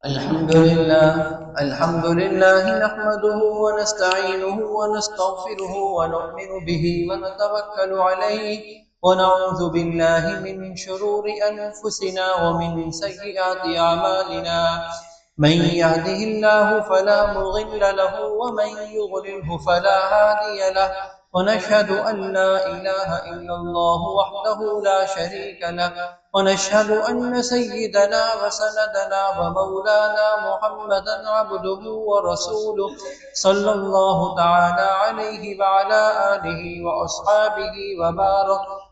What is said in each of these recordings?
الحمد لله نحمده ونستعينه ونستغفره ونؤمن به ونتوكل عليه ونعوذ بالله من شرور أنفسنا ومن سيئات أعمالنا. من يهده الله فلا مضل له ومن يضلله فلا هادي له، ونشهد أن لا إله إلا الله وحده لا شريك له، ونشهد أن سيدنا وسندنا ومولانا محمدا عبده ورسوله صلى الله تعالى عليه وعلى آله وأصحابه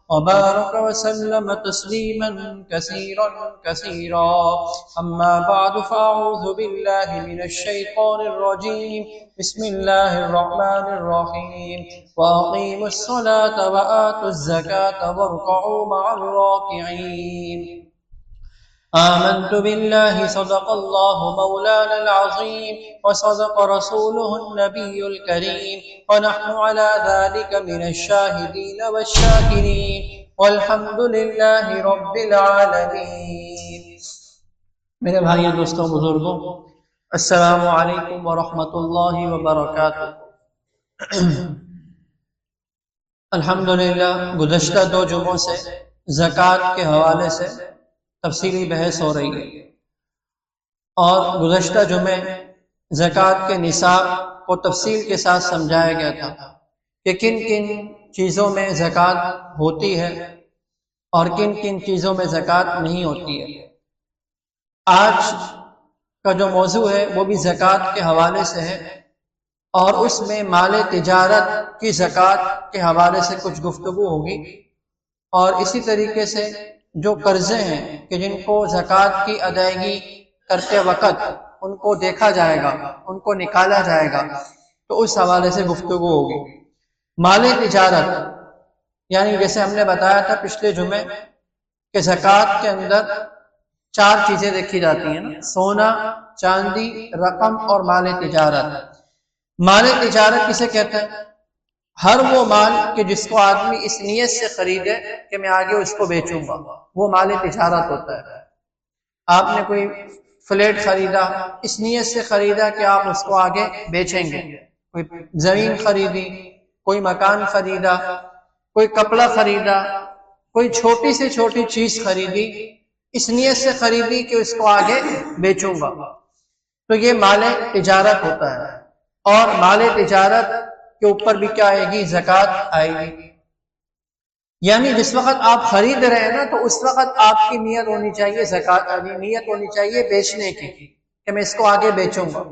وبارك وسلم تسليما كثيرا كثيرا. أما بعد فأعوذ بالله من الشيطان الرجيم. بسم الله الرحمن الرحيم. وأقيموا الصلاة وآتوا الزكاة واركعوا مع الراكعين. آمنت بالله صدق الله مولانا العظيم وصدق رسوله النبي الكريم، ونحن على ذلك من الشاهدين والشاكرين، والحمد لله رب العالمين. میرے بھائیوں، دوستوں، بزرگوں، السلام علیکم ورحمۃ اللہ وبرکاتہ. الحمدللہ گزشتہ 2 جمعوں سے زکوٰۃ کے حوالے سے تفصیلی بحث ہو رہی ہے، اور گزشتہ جمعے زکوٰۃ کے نصاب کو تفصیل کے ساتھ سمجھایا گیا تھا کہ کن کن چیزوں میں زکوٰۃ ہوتی ہے اور کن کن چیزوں میں زکوٰۃ نہیں ہوتی ہے. آج کا جو موضوع ہے وہ بھی زکوٰۃ کے حوالے سے ہے، اور اس میں مال تجارت کی زکوٰۃ کے حوالے سے کچھ گفتگو ہوگی، اور اسی طریقے سے جو قرضے ہیں کہ جن کو زکوٰۃ کی ادائیگی کرتے وقت ان کو دیکھا جائے گا، ان کو نکالا جائے گا، تو اس حوالے سے گفتگو ہوگی. مال تجارت یعنی جیسے ہم نے بتایا تھا پچھلے جمعے کہ زکوٰۃ کے اندر 4 چیزیں دیکھی جاتی ہیں نا: سونا، چاندی، رقم اور مال تجارت. مال تجارت کسے کہتے ہیں؟ ہر وہ مال کہ جس کو آدمی اس نیت سے خریدے کہ میں آگے اس کو بیچوں گا، وہ مال تجارت ہوتا ہے. آپ نے کوئی فلیٹ خریدا، اس نیت سے خریدا کہ آپ اس کو آگے بیچیں گے. کوئی زمین خریدی، کوئی مکان خریدا، کوئی کپڑا خریدا، کوئی چھوٹی سے چھوٹی چیز خریدی، اس نیت سے خریدی کہ اس کو آگے بیچوں گا، تو یہ مال تجارت ہوتا ہے. اور مال تجارت کے اوپر بھی کیا آئے گی؟ زکوٰۃ آئے گی. یعنی جس وقت آپ خرید رہے ہیں نا، تو اس وقت آپ کی نیت ہونی چاہیے زکوٰۃ، نیت ہونی چاہیے بیچنے کی کہ میں اس کو آگے بیچوں گا.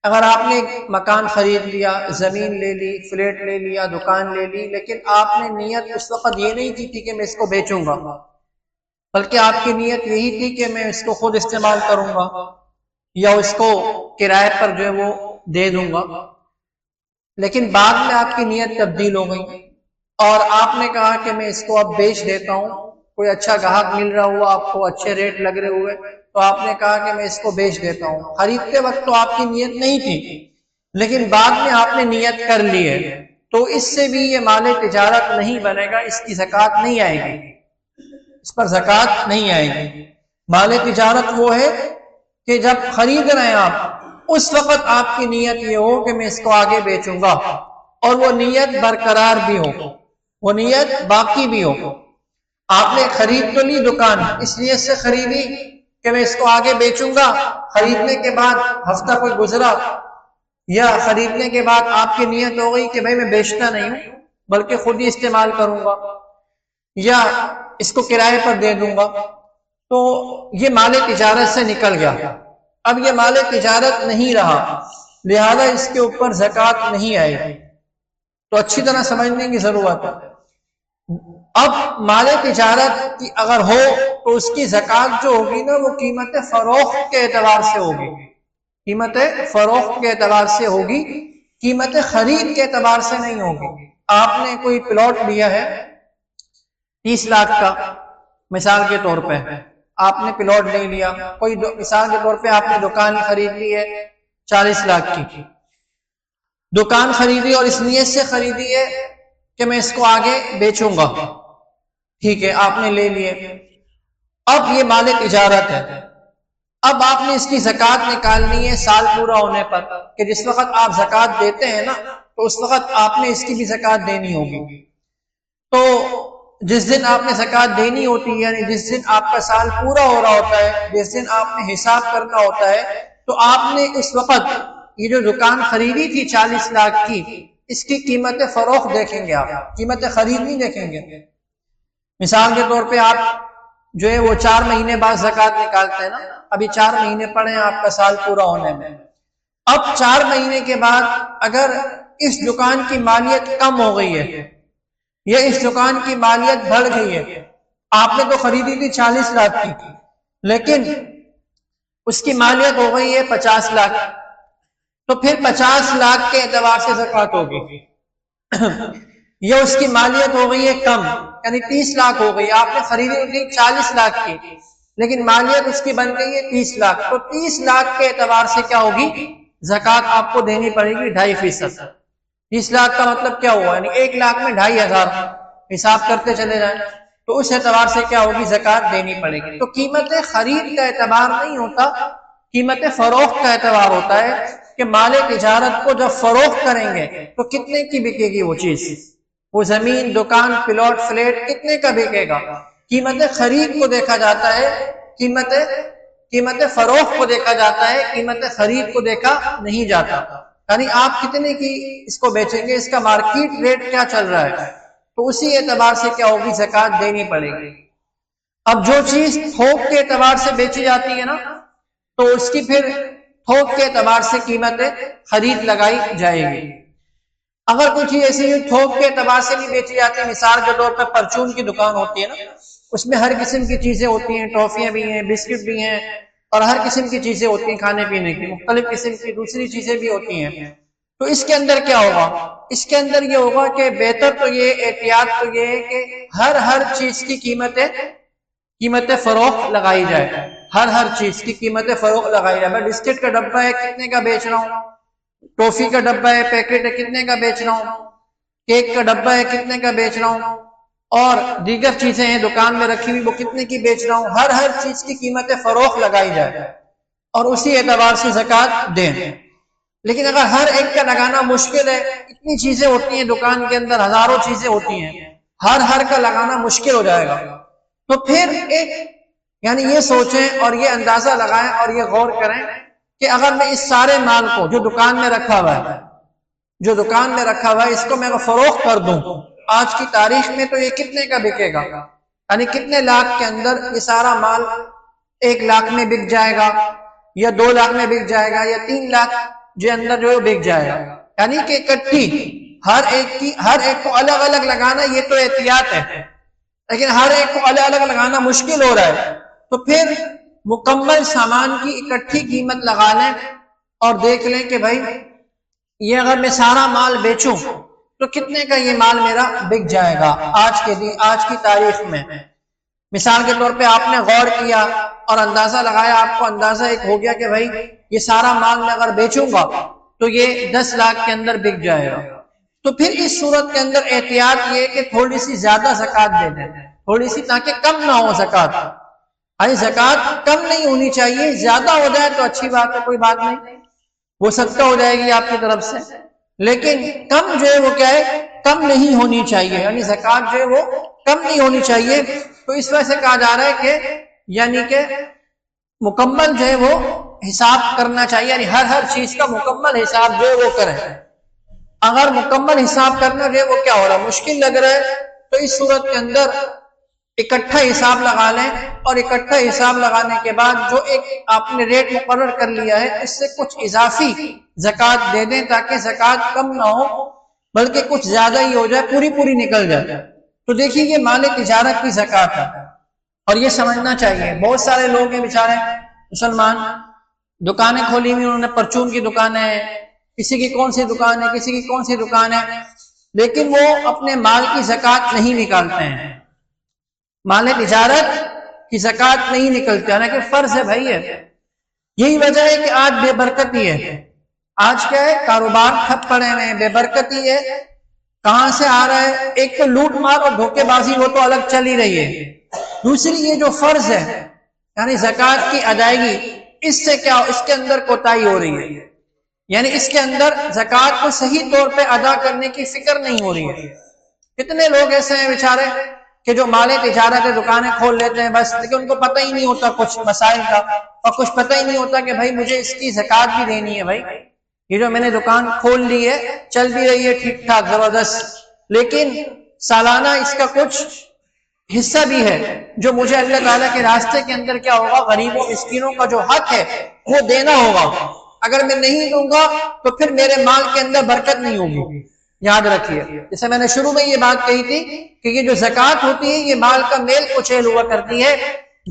اگر آپ نے مکان خرید لیا، زمین لے لی، فلیٹ لے لیا، دکان لے لی، لیکن آپ نے نیت اس وقت یہ نہیں کی تھی کہ میں اس کو بیچوں گا، بلکہ آپ کی نیت یہی تھی کہ میں اس کو خود استعمال کروں گا یا اس کو کرائے پر جو ہے وہ دے دوں گا، لیکن بعد میں آپ کی نیت تبدیل ہو گئی اور آپ نے کہا کہ میں اس کو اب بیچ دیتا ہوں. کوئی اچھا گاہک مل رہا ہوا، آپ کو اچھے ریٹ لگ رہے ہوئے، تو آپ نے کہا کہ میں اس کو بیچ دیتا ہوں. خریدتے وقت تو آپ کی نیت نہیں تھی، لیکن بعد میں آپ نے نیت کر لی ہے، تو اس سے بھی یہ مال تجارت نہیں بنے گا، اس کی زکوٰۃ نہیں آئے گی، اس پر زکوٰۃ نہیں آئے گی. مال تجارت وہ ہے کہ جب خرید رہے ہیں آپ، اس وقت آپ کی نیت یہ ہو کہ میں اس کو آگے بیچوں گا، اور وہ نیت برقرار بھی ہو، وہ نیت باقی بھی ہو. آپ نے خرید تو لی دکان، اس نیت سے خریدی کہ میں اس کو آگے بیچوں گا، خریدنے کے بعد ہفتہ کوئی گزرا یا خریدنے کے بعد آپ کی نیت ہو گئی کہ بھائی میں بیچتا نہیں ہوں بلکہ خود ہی استعمال کروں گا یا اس کو کرائے پر دے دوں گا، تو یہ مال تجارت سے نکل گیا. اب یہ مال تجارت نہیں رہا، لہذا اس کے اوپر زکوٰۃ نہیں آئے گی. تو اچھی طرح سمجھنے کی ضرورت ہے. اب مال تجارت کی اگر ہو تو اس کی زکوٰۃ جو ہوگی نا، وہ قیمت فروخت کے اعتبار سے ہوگی، قیمت فروخت کے اعتبار سے ہوگی، قیمت خرید کے اعتبار سے نہیں ہوگی. آپ نے کوئی پلاٹ لیا ہے 30 لاکھ کا، مثال کے طور پہ آپ نے پلاٹ لے لیا. کوئی مثال کے طور پہ آپ نے دکان خرید لی ہے 40 لاکھ کی، دکان خریدی اور اس نیت سے خریدی ہے کہ میں اس کو آگے بیچوں گا. ٹھیک ہے، آپ نے لے لیے. اب یہ مال تجارت ہے، اب آپ نے اس کی زکوٰۃ نکالنی ہے سال پورا ہونے پر، کہ جس وقت آپ زکوٰۃ دیتے ہیں نا تو اس وقت آپ نے اس کی بھی زکوٰۃ دینی ہوگی۔ تو جس دن آپ نے زکوٰۃ دینی ہوتی ہے، یعنی جس دن آپ کا سال پورا ہو رہا ہوتا ہے، جس دن آپ نے حساب کرنا ہوتا ہے، تو آپ نے اس وقت یہ جو دکان خریدی تھی 40 لاکھ کی، اس کی قیمت فروخت دیکھیں گے، آپ قیمت خرید نہیں دیکھیں گے۔ مثال کے طور پہ آپ جو ہے وہ 4 مہینے بعد زکوٰۃ نکالتے ہیں نا، ابھی 4 مہینے پڑے ہیں آپ کا سال پورا ہونے میں، اب 4 مہینے کے بعد اگر اس دکان کی مالیت کم ہو گئی ہے یا اس دکان کی مالیت بڑھ گئی ہے، آپ نے تو خریدی تھی 40 لاکھ کی، لیکن اس کی مالیت ہو گئی ہے 50 لاکھ، تو پھر 50 لاکھ کے اعتبار سے زکوٰۃ ہوگی۔ یہ اس کی مالیت ہو گئی ہے کم، یعنی 30 لاکھ ہو گئی، آپ نے خریدی تھی 40 لاکھ کی، لیکن مالیت اس کی بن گئی ہے 30 لاکھ، تو 30 لاکھ کے اعتبار سے کیا ہوگی؟ زکوٰۃ آپ کو دینی پڑے گی 2.5%۔ 30 لاکھ کا مطلب کیا ہوا؟ یعنی 1 لاکھ میں 2,500، حساب کرتے چلے جائیں، تو اس اعتبار سے کیا ہوگی؟ زکوٰۃ دینی پڑے گی۔ تو قیمت خرید کا اعتبار نہیں ہوتا، قیمت فروخت کا اعتبار ہوتا ہے کہ مال تجارت کو جب فروخت کریں گے تو کتنے کی بکے گی وہ چیز، وہ زمین، دکان، پلاٹ، فلیٹ کتنے کا بکے گا۔ قیمت خرید کو دیکھا جاتا ہے، قیمت فروخت کو دیکھا جاتا ہے، قیمت خرید کو دیکھا نہیں جاتا، یعنی آپ کتنے کی اس کو بیچیں گے، اس کا مارکیٹ ریٹ کیا چل رہا ہے، تو اسی اعتبار سے کیا ہوگی؟ زکوٰۃ دینی پڑے گی۔ اب جو چیز تھوک کے اعتبار سے بیچی جاتی ہے نا، تو اس کی پھر تھوک کے اعتبار سے قیمت خرید لگائی جائے گی۔ اگر کوئی چیز ایسی تھوک کے اعتبار سے نہیں بیچی جاتی، مثال کے طور پر پرچون کی دکان ہوتی ہے نا، اس میں ہر قسم کی چیزیں ہوتی ہیں، ٹافیاں بھی ہیں، بسکٹ بھی ہیں، اور ہر قسم کی چیزیں ہوتی ہیں کھانے پینے کی، مختلف قسم کی دوسری چیزیں بھی ہوتی ہیں، تو اس کے اندر کیا ہوگا؟ اس کے اندر یہ ہوگا کہ بہتر تو یہ احتیاط تو یہ ہے کہ ہر چیز کی قیمت فروخت لگائی جائے، ہر چیز کی قیمت فروخت لگائی جائے۔ میں بسکٹ کا ڈبہ ہے کتنے کا بیچ رہا ہوں، ٹافی کا ڈبہ ہے پیکٹ ہے کتنے کا بیچ رہا ہوں، کیک کا ڈبہ ہے کتنے کا بیچ رہا ہوں، اور دیگر چیزیں ہیں دکان میں رکھی ہوئی وہ کتنے کی بیچ رہا ہوں، ہر چیز کی قیمت فروخت لگائی جائے اور اسی اعتبار سے زکوٰۃ دیں۔ لیکن اگر ہر ایک کا لگانا مشکل ہے، اتنی چیزیں ہوتی ہیں دکان کے اندر، ہزاروں چیزیں ہوتی ہیں، ہر کا لگانا مشکل ہو جائے گا، تو پھر یعنی یہ سوچیں اور یہ اندازہ لگائیں اور یہ غور کریں کہ اگر میں اس سارے مال کو جو دکان میں رکھا ہوا ہے اس کو میں فروخت کر دوں آج کی تاریخ میں، تو یہ کتنے کا بکے گا؟ یعنی کتنے لاکھ کے اندر یہ سارا مال 1 لاکھ میں بک جائے گا، یا 2 لاکھ میں بک جائے گا، یا 3 لاکھ جو اندر جو ہے بک جائے گا۔ یعنی کہ اکٹھی ہر ایک کو الگ الگ لگانا یہ تو احتیاط ہے، لیکن ہر ایک کو الگ الگ لگانا مشکل ہو رہا ہے، تو پھر مکمل سامان کی اکٹھی قیمت لگا لیں اور دیکھ لیں کہ بھائی یہ اگر میں سارا مال بیچوں تو کتنے کا یہ مال میرا بک جائے گا آج کی تاریخ میں۔ مثال کے طور پہ آپ نے غور کیا اور اندازہ لگایا، آپ کو اندازہ ایک ہو گیا کہ بھائی یہ سارا مال میں اگر بیچوں گا تو یہ 10 لاکھ کے اندر بک جائے گا، تو پھر اس صورت کے اندر احتیاط یہ کہ تھوڑی سی زیادہ زکوٰۃ دے دیں، تھوڑی سی، تاکہ کم نہ ہو زکوٰۃ۔ زکوٰۃ کم نہیں ہونی چاہیے، زیادہ ہو جائے تو اچھی بات ہے، کوئی بات نہیں، وہ صدقہ ہو جائے گی آپ کی طرف سے، لیکن کم جو ہے وہ کیا ہے؟ کم نہیں ہونی چاہیے، یعنی زکوٰۃ جو ہے وہ کم نہیں ہونی چاہیے۔ تو اس وجہ سے کہا جا رہا ہے کہ یعنی کہ مکمل جو ہے وہ حساب کرنا چاہیے، یعنی ہر چیز کا مکمل حساب جو ہے وہ کریں۔ اگر مکمل حساب کرنا جو ہے وہ کیا ہو رہا ہے؟ مشکل لگ رہا ہے، تو اس صورت کے اندر اکٹھا حساب لگا لیں، اور اکٹھا حساب لگانے کے بعد جو ایک آپ نے ریٹ مقرر کر لیا ہے اس سے کچھ اضافی زکوٰۃ دے دیں، تاکہ زکوٰۃ کم نہ ہو بلکہ کچھ زیادہ ہی ہو جائے، پوری نکل جائے۔ تو دیکھیے یہ مال تجارت کی زکوٰۃ ہے، اور یہ سمجھنا چاہیے۔ بہت سارے لوگ ہیں بیچارے مسلمان، دکانیں کھولی ہوئی انہوں نے، پرچون کی دکانیں ہیں، کسی کی کون سی دکان ہے، کسی کی کون سی دکان ہے، لیکن وہ اپنے مال کی زکوٰۃ نہیں نکالتے ہیں، مال تجارت کی زکوٰۃ نہیں نکلتے، حالانکہ فرض ہے بھائی ہے۔ یہی وجہ ہے کہ آج بے برکتی ہے، آج کیا ہے؟ کاروبار ٹھپ پڑے ہوئے ہیں، بے برکتی ہے۔ کہاں سے آ رہا ہے؟ ایک تو لوٹ مار اور دھوکے بازی وہ تو الگ چل ہی رہی ہے، دوسری یہ جو فرض ہے یعنی زکوٰۃ کی ادائیگی، اس سے کیا اس کے اندر کوتاہی ہو رہی ہے، یعنی اس کے اندر زکوٰۃ کو صحیح طور پہ ادا کرنے کی فکر نہیں ہو رہی ہے۔ کتنے لوگ ایسے ہیں بیچارے کہ جو مال تجارت ہے، دکانیں کھول لیتے ہیں بس، لیکن ان کو پتہ ہی نہیں ہوتا کچھ مسائل کا، اور کچھ پتہ ہی نہیں ہوتا کہ بھائی مجھے اس کی زکوٰۃ بھی دینی ہے۔ بھائی یہ جو میں نے دکان کھول لی ہے، چل بھی رہی ہے ٹھیک ٹھاک زبردست، لیکن سالانہ اس کا کچھ حصہ بھی ہے جو مجھے اللہ تعالیٰ کے راستے کے اندر کیا ہوگا، غریبوں مسکینوں کا جو حق ہے وہ دینا ہوگا۔ اگر میں نہیں دوں گا تو پھر میرے مال کے اندر برکت نہیں ہوگی۔ یاد رکھیے، جیسے میں نے شروع میں یہ بات کہی تھی کہ یہ جو زکوٰۃ ہوتی ہے یہ مال کا میل کچیل ہوا کرتی ہے،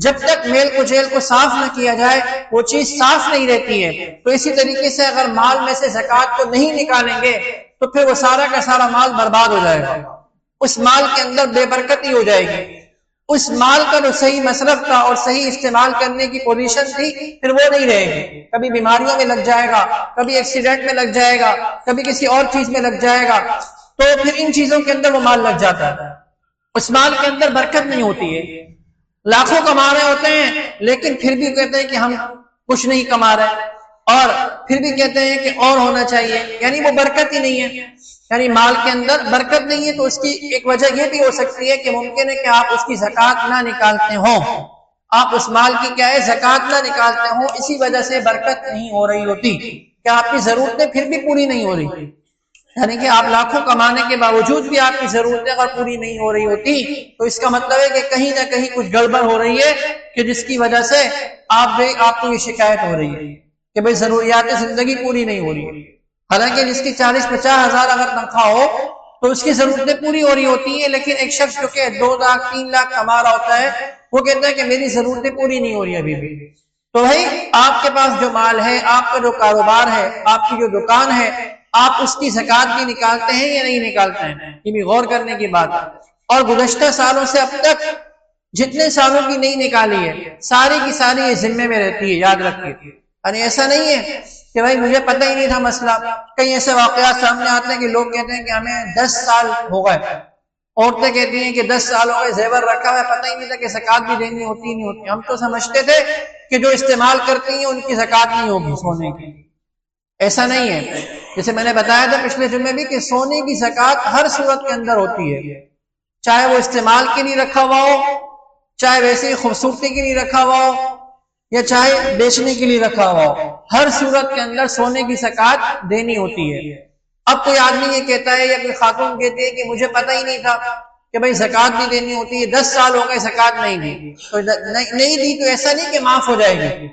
جب تک میل کچیل کو صاف نہ کیا جائے وہ چیز صاف نہیں رہتی ہے۔ تو اسی طریقے سے اگر مال میں سے زکوٰۃ کو نہیں نکالیں گے تو پھر وہ سارا کا سارا مال برباد ہو جائے گا، اس مال کے اندر بے برکتی ہو جائے گی، اس مال کا جو صحیح مصرف تھا اور صحیح استعمال کرنے کی پوزیشن تھی پھر وہ نہیں رہے گی، کبھی بیماریوں میں لگ جائے گا، کبھی ایکسیڈنٹ میں لگ جائے گا، کبھی کسی اور چیز میں لگ جائے گا، تو پھر ان چیزوں کے اندر وہ مال لگ جاتا ہے، اس مال کے اندر برکت نہیں ہوتی ہے۔ لاکھوں کما رہے ہوتے ہیں لیکن پھر بھی کہتے ہیں کہ ہم کچھ نہیں کما رہے، اور پھر بھی کہتے ہیں کہ اور ہونا چاہیے، یعنی وہ برکت ہی نہیں ہے، یعنی مال کے اندر برکت نہیں ہے۔ تو اس کی ایک وجہ یہ بھی ہو سکتی ہے کہ ممکن ہے کہ آپ اس کی زکوٰۃ نہ نکالتے ہوں، آپ اس مال کی کیا ہے زکوٰۃ نہ نکالتے ہوں، اسی وجہ سے برکت نہیں ہو رہی ہوتی کہ آپ کی ضرورتیں پھر بھی پوری نہیں ہو رہی، یعنی کہ آپ لاکھوں کمانے کے باوجود بھی آپ کی ضرورتیں اگر پوری نہیں ہو رہی ہوتی تو اس کا مطلب ہے کہ کہیں نہ کہیں کچھ گڑبڑ ہو رہی ہے، کہ جس کی وجہ سے آپ کو یہ شکایت ہو رہی ہے کہ بھئی ضروریات زندگی پوری نہیں ہو رہی ہے۔ حالانکہ جس کی 40-50 ہزار اگر تنخواہ ہو تو اس کی ضرورتیں پوری ہو رہی ہوتی ہیں، لیکن ایک شخص جو کہ 2 لاکھ 3 لاکھ کما رہا ہوتا ہے وہ کہتا ہے کہ میری ضرورتیں پوری نہیں ہو رہی ابھی بھی۔ تو بھائی آپ کے پاس جو مال ہے، آپ کا جو کاروبار ہے، آپ کی جو دکان ہے، آپ اس کی زکوٰۃ بھی نکالتے ہیں یا نہیں نکالتے ہیں، یہ بھی غور کرنے کی بات ہے۔ اور گزشتہ سالوں سے اب تک جتنے سالوں کی نہیں نکالی ہے ساری کی ساری یہ ذمے میں رہتی ہے، یاد رکھیے۔ یعنی ایسا نہیں ہے کہ بھائی مجھے پتہ ہی نہیں تھا مسئلہ، کئی ایسے واقعات سامنے آتے ہیں کہ لوگ کہتے ہیں کہ ہمیں 10 سال ہو گئے، عورتیں کہتی ہیں کہ 10 سال ہو گئے زیور رکھا ہے، پتہ ہی نہیں تھا کہ زکوٰۃ بھی دینی ہوتی نہیں ہوتی، ہم تو سمجھتے تھے کہ جو استعمال کرتی ہیں ان کی زکوٰۃ نہیں ہوگی سونے کی۔ ایسا نہیں ہے، جیسے میں نے بتایا تھا پچھلے جمعے بھی کہ سونے کی زکوٰۃ ہر صورت کے اندر ہوتی ہے، چاہے وہ استعمال کے لیے رکھا ہوا ہو، چاہے ویسے ہی خوبصورتی کے لیے رکھا ہوا ہو، یا چاہے بیچنے کے لیے رکھا ہوا ہو، ہر صورت کے اندر سونے کی زکوٰۃ دینی ہوتی ہے۔ اب کوئی آدمی یہ کہتا ہے یا کوئی خاتون کہتی ہے کہ مجھے پتہ ہی نہیں تھا کہ بھئی زکوٰۃ بھی دینی ہوتی ہے، 10 سال ہو گئے زکوٰۃ نہیں دی، تو نہیں دی تو ایسا نہیں کہ معاف ہو جائے گی،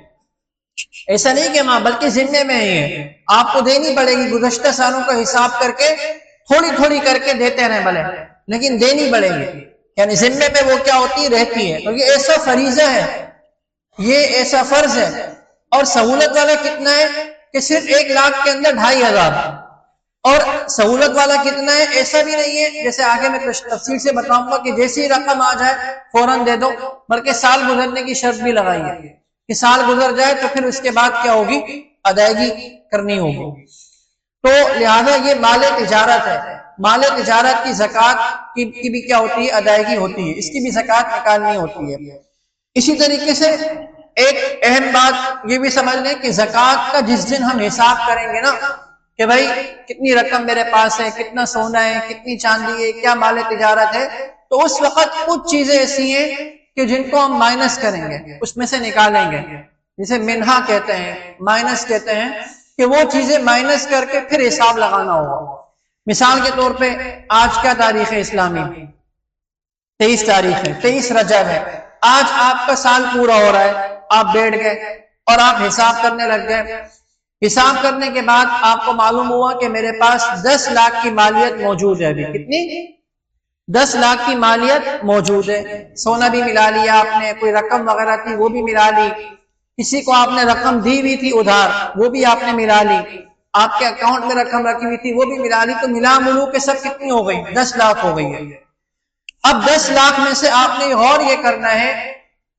ایسا نہیں کہ ماں، بلکہ ذمے میں ہی ہے، آپ کو دینی پڑے گی، گزشتہ سالوں کا حساب کر کے تھوڑی تھوڑی کر کے دیتے رہیں بھلے، لیکن دینی پڑے گی، یعنی ذمے میں وہ کیا ہوتی رہتی ہے۔ تو یہ ایسا فریضہ ہے، یہ ایسا فرض ہے، اور سہولت والا کتنا ہے کہ صرف 1 لاکھ کے اندر 2500، اور سہولت والا کتنا ہے ایسا بھی نہیں ہے جیسے آگے میں تفصیل سے بتاؤں گا کہ جیسی رقم آ جائے فوراً دے دو، بلکہ سال گزرنے کی شرط بھی لگائی ہے کہ سال گزر جائے تو پھر اس کے بعد کیا ہوگی، ادائیگی کرنی ہوگی۔ تو لہذا یہ مال تجارت ہے، مال تجارت کی زکوٰۃ کی بھی کیا ہوتی ہے، ادائیگی ہوتی ہے، اس کی بھی زکوٰۃ نکالنی ہوتی ہے۔ اسی طریقے سے ایک اہم بات یہ بھی سمجھ لیں کہ زکوٰۃ کا جس دن ہم حساب کریں گے نا کہ بھائی کتنی رقم میرے پاس ہے، کتنا سونا ہے، کتنی چاندی ہے، کیا مال تجارت ہے، تو اس وقت کچھ چیزیں ایسی ہیں کہ جن کو ہم مائنس کریں گے، اس میں سے نکالیں گے، جسے منہا کہتے ہیں، مائنس کہتے ہیں، کہ وہ چیزیں مائنس کر کے پھر حساب لگانا ہوگا۔ مثال کے طور پہ آج کیا تاریخ ہے اسلامی، 23 تاریخ ہے، 23 رجب ہے، آج آپ کا سال پورا ہو رہا ہے، آپ بیٹھ گئے اور آپ حساب کرنے لگ گئے، حساب کرنے کے بعد آپ کو معلوم ہوا کہ میرے پاس 10 لاکھ کی مالیت موجود ہے، ابھی کتنی، 10 لاکھ کی مالیت موجود ہے، سونا بھی ملا لیا آپ نے، کوئی رقم وغیرہ تھی وہ بھی ملا لی، کسی کو آپ نے رقم دی ہوئی تھی ادھار وہ بھی آپ نے ملا لی، آپ کے اکاؤنٹ میں رقم رکھی ہوئی تھی وہ بھی ملا لی، تو ملا ملو کے سب کتنی ہو گئی، 10 لاکھ ہو گئی ہے۔ اب 10 لاکھ میں سے آپ نے غور یہ کرنا ہے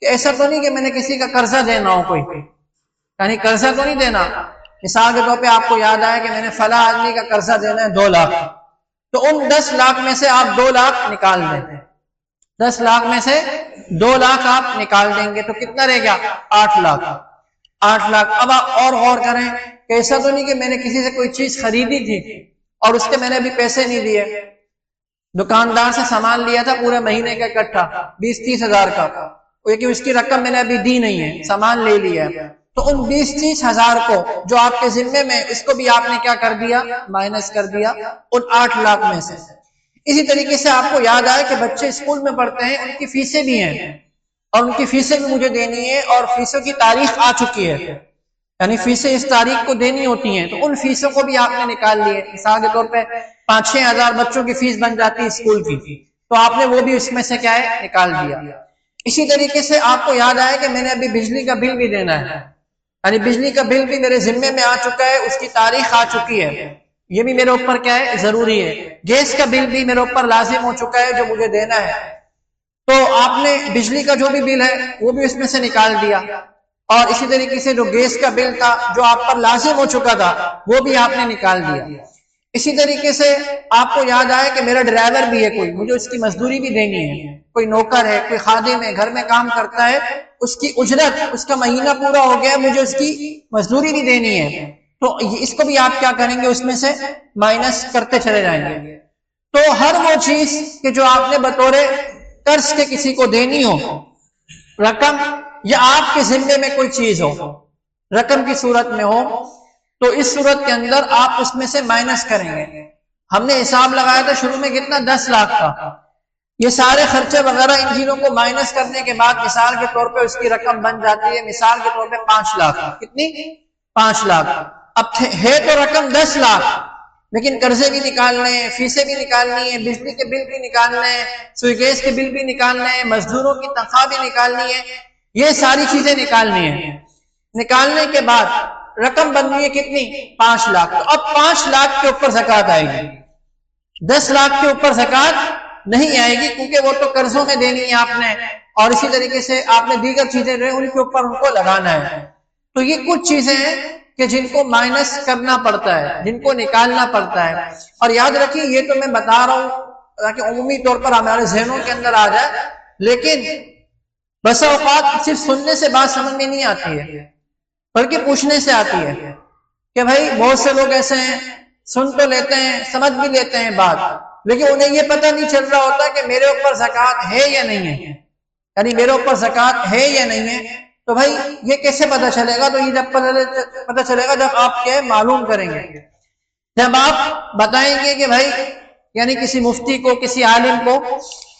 کہ ایسا تو نہیں کہ میں نے کسی کا قرضہ دینا ہو، کوئی یعنی قرضہ تو نہیں دینا، مثال کے طور پہ آپ کو یاد آیا کہ میں نے فلاں آدمی کا قرضہ دینا ہے 2 لاکھ، تو ان 10 لاکھ میں سے آپ 2 لاکھ نکال دیں، 10 لاکھ میں سے 2 لاکھ آپ نکال دیں گے تو کتنا رہ گیا، 8 لاکھ، 8 لاکھ. اب آپ اور غور کریں کہ ایسا تو نہیں کہ میں نے کسی سے کوئی چیز خریدی تھی اور اس کے میں نے ابھی پیسے نہیں دیے. دکاندار سے سامان لیا تھا پورے مہینے کا اکٹھا 20-30 ہزار کا، لیکن اس کی رقم میں نے ابھی دی نہیں ہے، سامان لے لیا ہے. تو ان 20-30 ہزار کو جو آپ کے ذمے میں، اس کو بھی آپ نے کیا کر دیا؟ مائنس کر دیا ان 8 لاکھ میں سے. اسی طریقے سے آپ کو یاد آئے کہ بچے اسکول میں پڑھتے ہیں، ان کی فیسیں بھی ہیں اور ان کی فیسیں بھی مجھے دینی ہے، اور فیسوں کی تاریخ آ چکی ہے، یعنی فیسیں اس تاریخ کو دینی ہوتی ہیں. تو ان فیسوں کو بھی آپ نے نکال لیے. مثال کے طور پہ 5-6 ہزار بچوں کی فیس بن جاتی ہے اسکول کی، تو آپ نے وہ بھی اس میں سے کیا ہے؟ نکال دیا. اسی طریقے سے آپ کو یاد آئے کہ میں نے ابھی بجلی کا بل بھی دینا ہے، یعنی بجلی کا بل بھی میرے ذمے میں آ چکا ہے، اس کی تاریخ آ چکی ہے، یہ بھی میرے اوپر کیا ہے؟ ضروری ہے. گیس کا بل بھی میرے اوپر لازم ہو چکا ہے جو مجھے دینا ہے. تو آپ نے بجلی کا جو بھی بل ہے وہ بھی اس میں سے نکال دیا، اور اسی طریقے سے جو گیس کا بل تھا جو آپ پر لازم ہو چکا تھا وہ بھی آپ نے نکال دیا. اسی طریقے سے آپ کو یاد آئے کہ میرا ڈرائیور بھی ہے کوئی، مجھے اس کی مزدوری بھی دینی ہے، کوئی نوکر ہے، کوئی خادم ہے، گھر میں کام کرتا ہے، اس کی اجرت، اس کا مہینہ پورا ہو گیا، مجھے اس کی مزدوری بھی دینی ہے. تو اس کو بھی آپ کیا کریں گے؟ اس میں سے مائنس کرتے چلے جائیں گے. تو ہر وہ چیز کہ جو آپ نے بطور قرض کے کسی کو دینی ہو، رقم، یا آپ کے ذمے میں کوئی چیز ہو، رقم کی صورت میں ہو، تو اس صورت کے اندر آپ اس میں سے مائنس کریں گے. ہم نے حساب لگایا تھا شروع میں کتنا؟ 10 لاکھ کا. یہ سارے خرچے وغیرہ ان چیزوں کو مائنس کرنے کے بعد مثال کے طور پہ اس کی رقم بن جاتی ہے مثال کے طور پہ 5 لاکھ. کتنی؟ 5 لاکھ. اب ہے تو رقم 10 لاکھ، لیکن قرضے بھی نکالنے ہیں، فیسیں بھی نکالنی ہے، بجلی کے بل بھی نکالنے ہیں، سوئی گیس کے بل بھی نکالنے ہیں، مزدوروں کی تنخواہ بھی نکالنی ہے، یہ ساری چیزیں نکالنی ہیں. نکالنے کے بعد رقم بن گئی ہے کتنی؟ 5 لاکھ. تو اب 5 لاکھ کے اوپر زکوٰۃ آئے گی، 10 لاکھ کے اوپر زکوٰۃ نہیں آئے گی، کیونکہ وہ تو قرضوں میں دینی ہے آپ نے، اور اسی طریقے سے آپ نے دیگر چیزیں جو ہیں ان کے اوپر ان کو لگانا ہے. تو یہ کچھ چیزیں ہیں کہ جن کو مائنس کرنا پڑتا ہے، جن کو نکالنا پڑتا ہے. اور یاد رکھیے یہ تو میں بتا رہا ہوں تاکہ عمومی طور پر ہمارے ذہنوں کے اندر آ جائے، لیکن بسا اوقات صرف سننے سے بات سمجھ میں نہیں آتی ہے، بلکہ پوچھنے سے آتی ہے کہ بھائی بہت سے لوگ ایسے ہیں سن تو لیتے ہیں، سمجھ بھی لیتے ہیں بات، لیکن انہیں یہ پتہ نہیں چل رہا ہوتا کہ میرے اوپر زکوٰۃ ہے یا نہیں ہے، یعنی میرے اوپر زکوٰۃ ہے یا نہیں ہے. تو بھائی یہ کیسے پتہ چلے گا؟ تو یہ جب پتہ چلے گا جب آپ کیا معلوم کریں گے، جب آپ بتائیں گے کہ بھائی، یعنی کسی مفتی کو، کسی عالم کو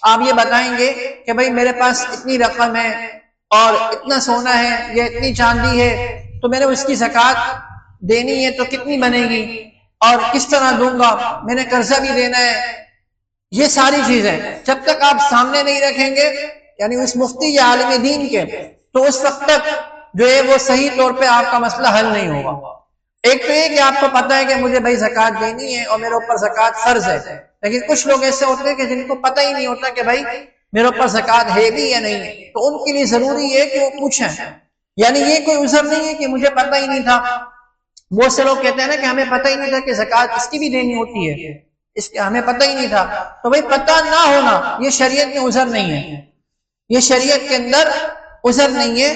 آپ یہ بتائیں گے کہ بھائی میرے پاس اتنی رقم ہے اور اتنا سونا ہے یا اتنی چاندی ہے، تو میں نے اس کی زکوٰۃ دینی ہے تو کتنی بنے گی اور کس طرح دوں گا، میں نے قرضہ بھی دینا ہے. یہ ساری چیزیں جب تک آپ سامنے نہیں رکھیں گے، یعنی اس مفتی یا عالم دین کے، تو اس وقت تک جو ہے وہ صحیح طور پہ آپ کا مسئلہ حل نہیں ہوگا. ایک تو یہ کہ آپ کو پتہ ہے کہ مجھے بھائی زکوٰۃ دینی ہے اور میرے اوپر زکوٰۃ فرض ہے، لیکن کچھ لوگ ایسے ہوتے ہیں کہ جن کو پتہ ہی نہیں ہوتا کہ بھائی میرے اوپر زکوٰۃ ہے بھی یا نہیں ہے. تو ان کے لیے ضروری ہے کہ وہ پوچھیں، یعنی یہ کوئی عذر نہیں ہے کہ مجھے پتہ ہی نہیں تھا. بہت سے لوگ کہتے ہیں نا کہ ہمیں پتہ ہی نہیں تھا کہ زکوٰۃ اس کی بھی دینی ہوتی ہے، اس کے ہمیں پتہ ہی نہیں تھا. تو بھائی پتہ نہ ہونا یہ شریعت میں عذر نہیں ہے، یہ شریعت کے اندر عذر نہیں ہے،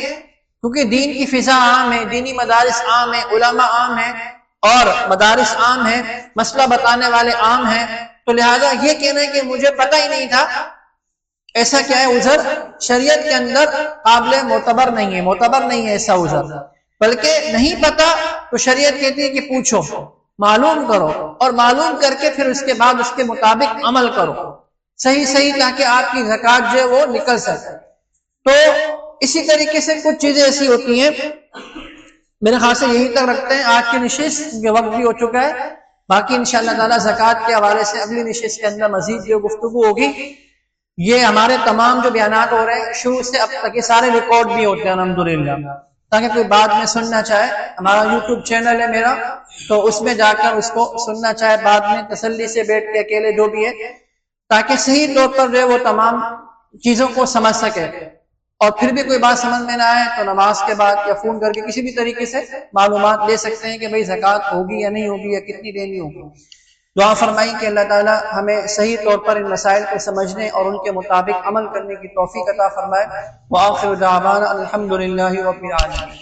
کیونکہ دین کی فضا عام ہے، دینی مدارس عام ہیں، علماء عام ہیں اور مدارس عام ہیں، مسئلہ بتانے والے عام ہیں. تو لہذا یہ کہنا ہے کہ مجھے پتہ ہی نہیں تھا، ایسا کیا ہے عذر شریعت کے اندر قابل معتبر نہیں ہے، معتبر نہیں ہے ایسا عذر. بلکہ نہیں پتہ تو شریعت کہتی ہے کہ پوچھو، معلوم کرو، اور معلوم کر کے پھر اس کے بعد اس کے مطابق عمل کرو صحیح، تاکہ آپ کی زکوٰۃ جو ہے وہ نکل سکے. تو اسی طریقے سے کچھ چیزیں ایسی ہوتی ہیں. میرے خیال سے یہی تک رکھتے ہیں، آج کی نشست کے وقت بھی ہو چکا ہے. باقی انشاءاللہ تعالی زکوٰۃ کے حوالے سے اگلی نشست کے اندر مزید جو گفتگو ہوگی. یہ ہمارے تمام جو بیانات ہو رہے ہیں شروع سے اب تک یہ سارے ریکارڈ بھی ہوتے ہیں الحمدللہ، تاکہ کوئی بعد میں سننا چاہے. ہمارا یوٹیوب چینل ہے میرا، تو اس میں جا کر اس کو سننا چاہے بعد میں تسلی سے بیٹھ کے اکیلے جو بھی ہے، تاکہ صحیح طور پر جو وہ تمام چیزوں کو سمجھ سکے. اور پھر بھی کوئی بات سمجھ میں نہ آئے تو نماز کے بعد یا فون کر کے کسی بھی طریقے سے معلومات لے سکتے ہیں کہ بھئی زکوٰۃ ہوگی یا نہیں ہوگی یا کتنی دینی ہوگی. دعا فرمائیں کہ اللہ تعالی ہمیں صحیح طور پر ان مسائل کو سمجھنے اور ان کے مطابق عمل کرنے کی توفیق عطا فرمائے. وآخر دعوانا الحمدللہ رب العالمین.